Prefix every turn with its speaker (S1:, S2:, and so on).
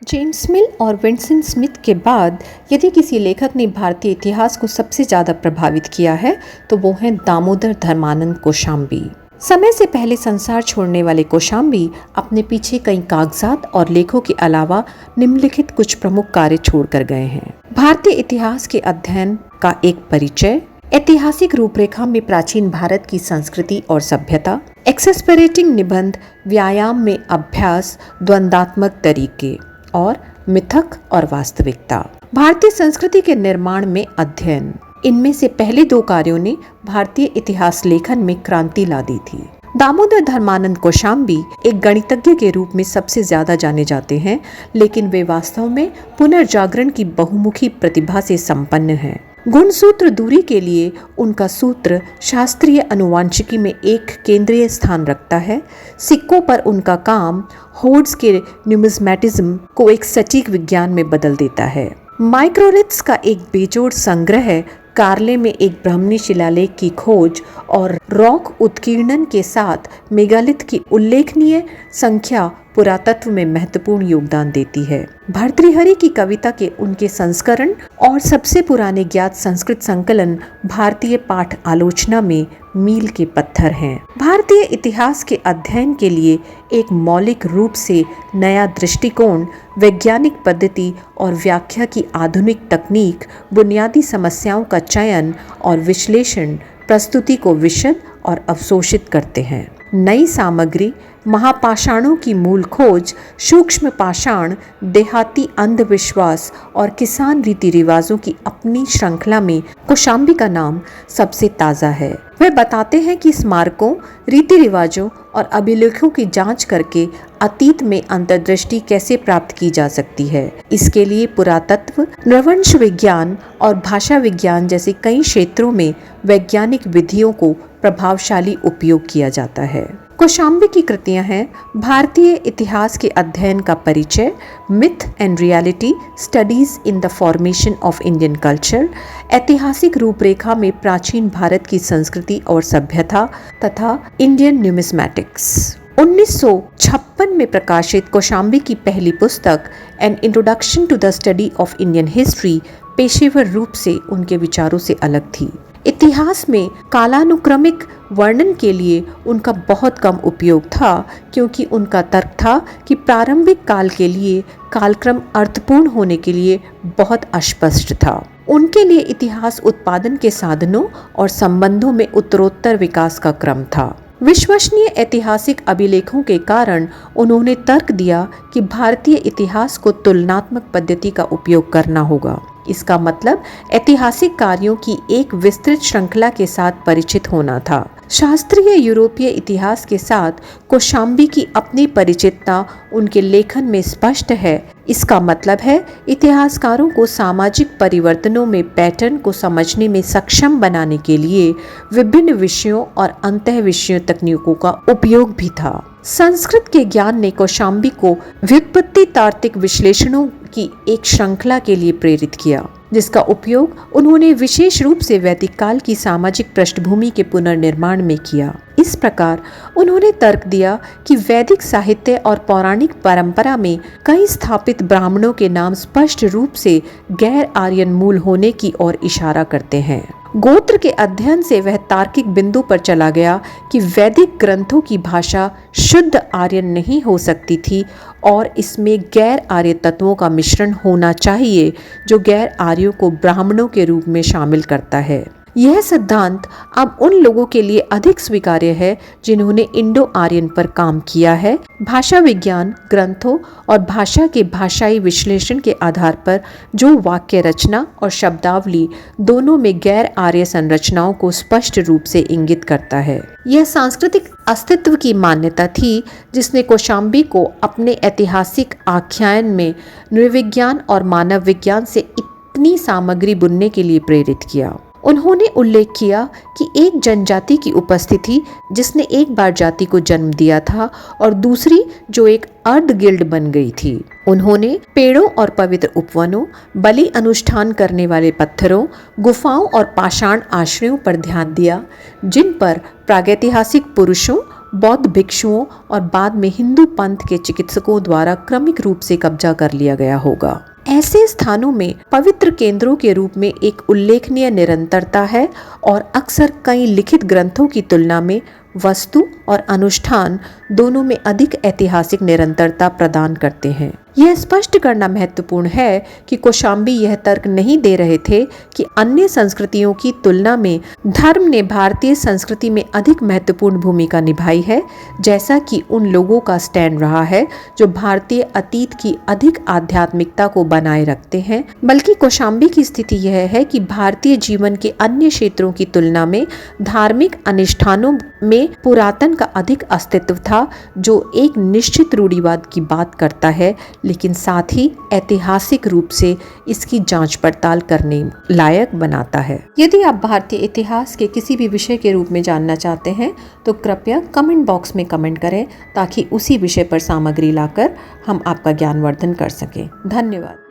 S1: James मिल और Vincent Smith के बाद यदि किसी लेखक ने भारतीय इतिहास को सबसे ज़्यादा प्रभावित किया है तो वो हैं दामोदर धर्मानंद कौशाम्बी। समय से पहले संसार छोड़ने वाले कौशाम्बी अपने पीछे कई कागजात और लेखों के अलावा निम्नलिखित कुछ प्रमुख कार्य छोड़कर गए हैं। भारतीय इतिहास के अध्ययन का एक परिचय, ऐतिहासिक रूपरेखा में प्राचीन भारत की संस्कृति और सभ्यता, एक्सेस्परेटिंग निबंध, व्यायाम में अभ्यास, द्वंद्वात्मक तरीके और मिथक और वास्तविकता, भारतीय संस्कृति के निर्माण में अध्ययन। इनमें से पहले दो कार्यों ने भारतीय इतिहास लेखन में क्रांति ला दी थी। दामोदर धर्मानंद कौशाम्बी एक गणितज्ञ के रूप में सबसे ज्यादा जाने जाते हैं, लेकिन वे वास्तव में पुनर्जागरण की बहुमुखी प्रतिभा से संपन्न हैं। गुणसूत्र दूरी के लिए उनका सूत्र शास्त्रीय अनुवांशिकी में एक केंद्रीय स्थान रखता है। सिक्कों पर उनका काम होर्ड्स के न्यूमिज्मेटिज्म को एक सटीक विज्ञान में बदल देता है। माइक्रोलिथ्स का एक बेजोड़ संग्रह, कार्ले में एक ब्राह्मणी शिलालेख की खोज और रॉक उत्कीर्णन के साथ मेगालिथ की उल्लेखनीय संख्या पुरातत्व में महत्वपूर्ण योगदान देती है। भर्तृहरि की कविता के उनके संस्करण और सबसे पुराने ज्ञात संस्कृत संकलन भारतीय पाठ आलोचना में मील के पत्थर हैं। भारतीय इतिहास के अध्ययन के लिए एक मौलिक रूप से नया दृष्टिकोण, वैज्ञानिक पद्धति और व्याख्या की आधुनिक तकनीक, बुनियादी समस्याओं का चयन और विश्लेषण, प्रस्तुति को विशद और अवशोषित करते हैं। नई सामग्री, महापाषाणों की मूल खोज, सूक्ष्म पाषाण, देहाती अंधविश्वास और किसान रीति रिवाजों की अपनी श्रृंखला में कौशाम्बी का नाम सबसे ताज़ा है। वे बताते हैं कि स्मारकों, रीति रिवाजों और अभिलेखों की जांच करके अतीत में अंतर्दृष्टि कैसे प्राप्त की जा सकती है। इसके लिए पुरातत्व, नृवंश विज्ञान और भाषा विज्ञान जैसे कई क्षेत्रों में वैज्ञानिक विधियों को प्रभावशाली उपयोग किया जाता है। कौशाम्बी की कृतियां हैं भारतीय इतिहास के अध्ययन का परिचय, myth and reality, studies in the formation of Indian culture, ऐतिहासिक रूपरेखा में प्राचीन भारत की संस्कृति और सभ्यता तथा इंडियन न्यूमिस्मैटिक्स। 1956 में प्रकाशित कौशाम्बी की पहली पुस्तक an introduction to the study of Indian history पेशेवर रूप से उनके विचारों से अलग थी। इतिहास में कालानुक्रमिक वर्णन के लिए उनका बहुत कम उपयोग था, क्योंकि उनका तर्क था कि प्रारंभिक काल के लिए कालक्रम अर्थपूर्ण होने के लिए बहुत अस्पष्ट था। उनके लिए इतिहास उत्पादन के साधनों और संबंधों में उत्तरोत्तर विकास का क्रम था। विश्वसनीय ऐतिहासिक अभिलेखों के कारण उन्होंने तर्क दिया कि भारतीय इतिहास को तुलनात्मक पद्धति का उपयोग करना होगा। इसका मतलब ऐतिहासिक कार्यों की एक विस्तृत श्रृंखला के साथ परिचित होना था। शास्त्रीय यूरोपीय इतिहास के साथ कौशाम्बी की अपनी परिचितता उनके लेखन में स्पष्ट है। इसका मतलब है इतिहासकारों को सामाजिक परिवर्तनों में पैटर्न को समझने में सक्षम बनाने के लिए विभिन्न विषयों और अंतः विषयों तकनीकों का उपयोग भी था। संस्कृत के ज्ञान ने कौशाम्बी को व्युत्पत्ति तार्किक विश्लेषणों की एक श्रृंखला के लिए प्रेरित किया, जिसका उपयोग उन्होंने विशेष रूप से वैदिक काल की सामाजिक पृष्ठभूमि के पुनर्निर्माण में किया। इस प्रकार उन्होंने तर्क दिया कि वैदिक साहित्य और पौराणिक परंपरा में कई स्थापित ब्राह्मणों के नाम स्पष्ट रूप से गैर आर्यन मूल होने की ओर इशारा करते हैं। गोत्र के अध्ययन से वह तार्किक बिंदु पर चला गया कि वैदिक ग्रंथों की भाषा शुद्ध आर्यन नहीं हो सकती थी और इसमें गैर आर्य तत्वों का मिश्रण होना चाहिए, जो गैर आर्यों को ब्राह्मणों के रूप में शामिल करता है। यह सिद्धांत अब उन लोगों के लिए अधिक स्वीकार्य है जिन्होंने इंडो आर्यन पर काम किया है। भाषा विज्ञान ग्रंथों और भाषा के भाषाई विश्लेषण के आधार पर जो वाक्य रचना और शब्दावली दोनों में गैर आर्य संरचनाओं को स्पष्ट रूप से इंगित करता है। यह सांस्कृतिक अस्तित्व की मान्यता थी जिसने कौशाम्बी को अपने ऐतिहासिक आख्यान में नृविज्ञान और मानव विज्ञान से इतनी सामग्री बुनने के लिए प्रेरित किया। उन्होंने उल्लेख किया कि एक जनजाति की उपस्थिति जिसने एक बार जाति को जन्म दिया था और दूसरी जो एक अर्ध गिल्ड बन गई थी। उन्होंने पेड़ों और पवित्र उपवनों, बलि अनुष्ठान करने वाले पत्थरों, गुफाओं और पाषाण आश्रयों पर ध्यान दिया, जिन पर प्रागैतिहासिक पुरुषों बौद्ध भिक्षुओं और बाद में हिंदू पंथ के चिकित्सकों द्वारा क्रमिक रूप से कब्जा कर लिया गया होगा। ऐसे स्थानों में पवित्र केंद्रों के रूप में एक उल्लेखनीय निरंतरता है और अक्सर कई लिखित ग्रंथों की तुलना में वस्तु और अनुष्ठान दोनों में अधिक ऐतिहासिक निरंतरता प्रदान करते हैं। यह स्पष्ट करना महत्वपूर्ण है कि कौशाम्बी यह तर्क नहीं दे रहे थे कि अन्य संस्कृतियों की तुलना में धर्म ने भारतीय संस्कृति में अधिक महत्वपूर्ण भूमिका निभाई है, जैसा कि उन लोगों का स्टैंड रहा है जो भारतीय अतीत की अधिक आध्यात्मिकता को बनाए रखते हैं, बल्कि कौशाम्बी की स्थिति यह है कि भारतीय जीवन के अन्य क्षेत्रों की तुलना में धार्मिक अनुष्ठानों में पुरातन का अधिक अस्तित्व था, जो एक निश्चित रूढ़िवाद की बात करता है, लेकिन साथ ही ऐतिहासिक रूप से इसकी जांच पड़ताल करने लायक बनाता है। यदि आप भारतीय इतिहास के किसी भी विषय के रूप में जानना चाहते हैं तो कृपया कमेंट बॉक्स में कमेंट करें, ताकि उसी विषय पर सामग्री लाकर हम आपका ज्ञानवर्धन कर सकें। धन्यवाद।